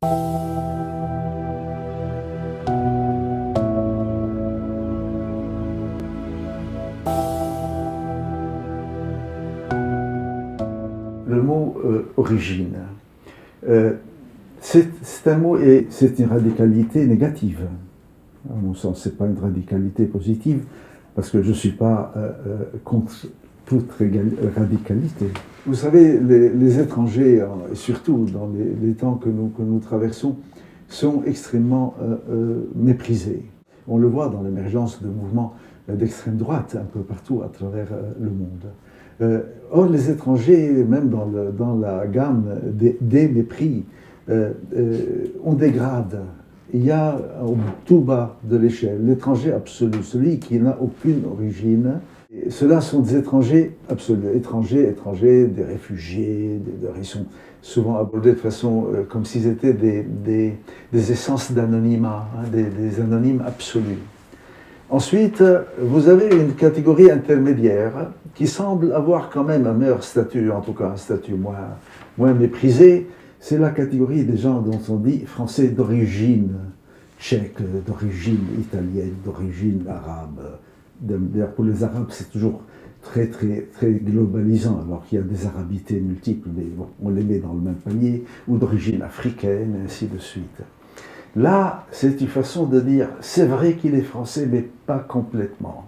Le mot origine, c'est un mot et c'est une radicalité négative. À mon sens, ce n'est pas une radicalité positive, parce que je ne suis pas contre toute radicalité. Vous savez, les étrangers, et surtout dans les temps que nous traversons, sont extrêmement méprisés. On le voit dans l'émergence de mouvements d'extrême droite un peu partout à travers le monde. Or, les étrangers, même dans la gamme des mépris, on dégrade. Il y a au tout bas de l'échelle l'étranger absolu, celui qui n'a aucune origine. Et ceux-là sont des étrangers absolus, étrangers, des réfugiés, ils sont souvent abordés de façon comme s'ils étaient des essences d'anonymat, hein, des anonymes absolus. Ensuite, vous avez une catégorie intermédiaire qui semble avoir quand même un meilleur statut, en tout cas un statut moins méprisé. C'est la catégorie des gens dont on dit français d'origine tchèque, d'origine italienne, d'origine arabe. D'ailleurs, pour les Arabes, c'est toujours très globalisant, alors qu'il y a des arabités multiples, mais bon, on les met dans le même panier, ou d'origine africaine, et ainsi de suite. Là, c'est une façon de dire, c'est vrai qu'il est français, mais pas complètement.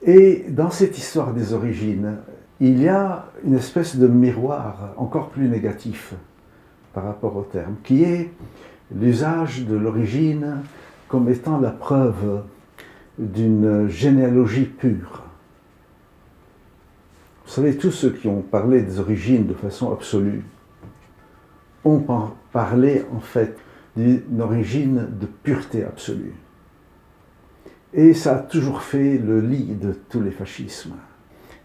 Et dans cette histoire des origines, il y a une espèce de miroir encore plus négatif par rapport au terme, qui est l'usage de l'origine comme étant la preuve d'une généalogie pure. Vous savez, tous ceux qui ont parlé des origines de façon absolue ont parlé en fait d'une origine de pureté absolue. Et ça a toujours fait le lit de tous les fascismes.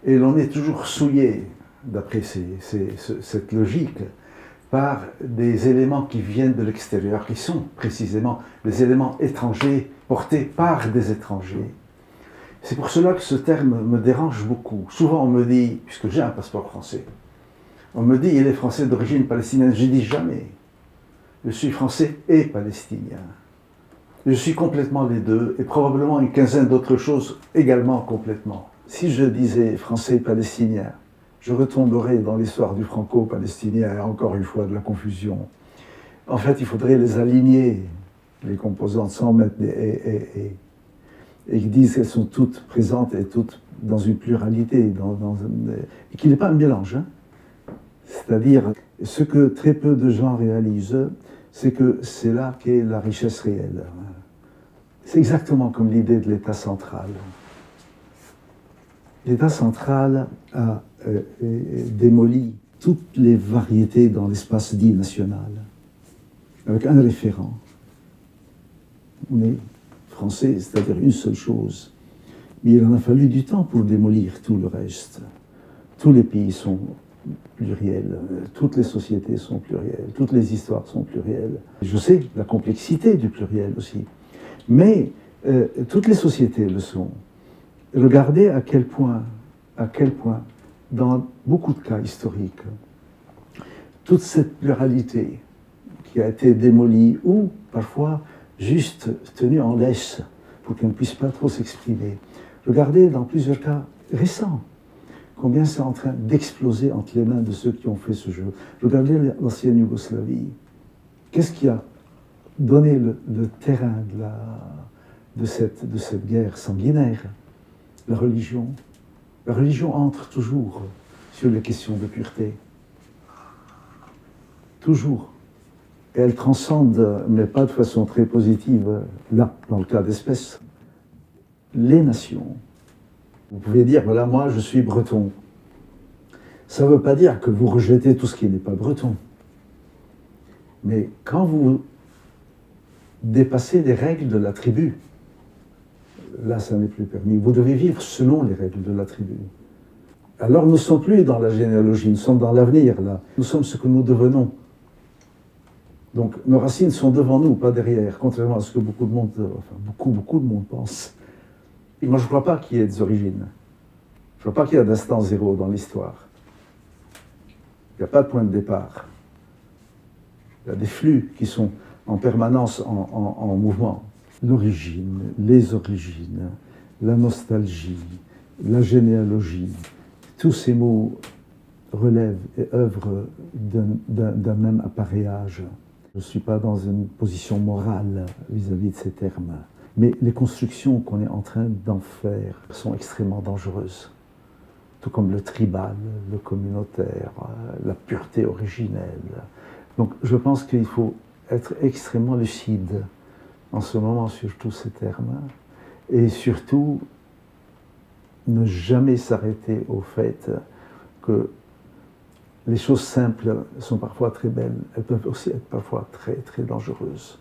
Et l'on est toujours souillé, d'après cette logique, par des éléments qui viennent de l'extérieur, qui sont précisément des éléments étrangers, portés par des étrangers. C'est pour cela que ce terme me dérange beaucoup. Souvent on me dit, puisque j'ai un passeport français, on me dit il est français d'origine palestinienne. Je dis jamais. Je suis français et palestinien. Je suis complètement les deux, et probablement une quinzaine d'autres choses également complètement. Si je disais français et palestinien, je retomberais dans l'histoire du franco-palestinien et encore une fois de la confusion. En fait, il faudrait les aligner, les composantes, sans mettre et qu'ils disent qu'elles sont toutes présentes et toutes dans une pluralité, et qu'il n'est pas un mélange. Hein. C'est-à-dire, ce que très peu de gens réalisent, c'est que c'est là qu'est la richesse réelle. C'est exactement comme l'idée de l'État central. L'État central a démoli toutes les variétés dans l'espace dit national, avec un référent. On est français, c'est-à-dire une seule chose. Mais il en a fallu du temps pour démolir tout le reste. Tous les pays sont pluriels, toutes les sociétés sont plurielles, toutes les histoires sont plurielles. Je sais la complexité du pluriel aussi. Mais toutes les sociétés le sont. Regardez à quel point, dans beaucoup de cas historiques, toute cette pluralité qui a été démolie ou parfois juste tenue en laisse pour qu'elle ne puisse pas trop s'exprimer. Regardez dans plusieurs cas récents combien c'est en train d'exploser entre les mains de ceux qui ont fait ce jeu. Regardez l'ancienne Yougoslavie. Qu'est-ce qui a donné le terrain de cette guerre sanguinaire? La religion. La religion entre toujours sur les questions de pureté. Toujours. Et elle transcende, mais pas de façon très positive, là, dans le cas d'espèce, les nations. Vous pouvez dire, voilà, moi je suis breton. Ça ne veut pas dire que vous rejetez tout ce qui n'est pas breton. Mais quand vous dépassez les règles de la tribu, là ça n'est plus permis. Vous devez vivre selon les règles de la tribu. Alors nous ne sommes plus dans la généalogie, nous sommes dans l'avenir, là. Nous sommes ce que nous devenons. Donc nos racines sont devant nous, pas derrière, contrairement à ce que beaucoup de monde pense. Et moi je ne crois pas qu'il y ait des origines. Je ne crois pas qu'il y ait d'instant zéro dans l'histoire. Il n'y a pas de point de départ. Il y a des flux qui sont en permanence en mouvement. L'origine, les origines, la nostalgie, la généalogie, tous ces mots relèvent et œuvrent d'un même appareillage. Je ne suis pas dans une position morale vis-à-vis de ces termes. Mais les constructions qu'on est en train d'en faire sont extrêmement dangereuses. Tout comme le tribal, le communautaire, la pureté originelle. Donc je pense qu'il faut être extrêmement lucide en ce moment sur tous ces termes et surtout ne jamais s'arrêter au fait que les choses simples sont parfois très belles, elles peuvent aussi être parfois très très dangereuses.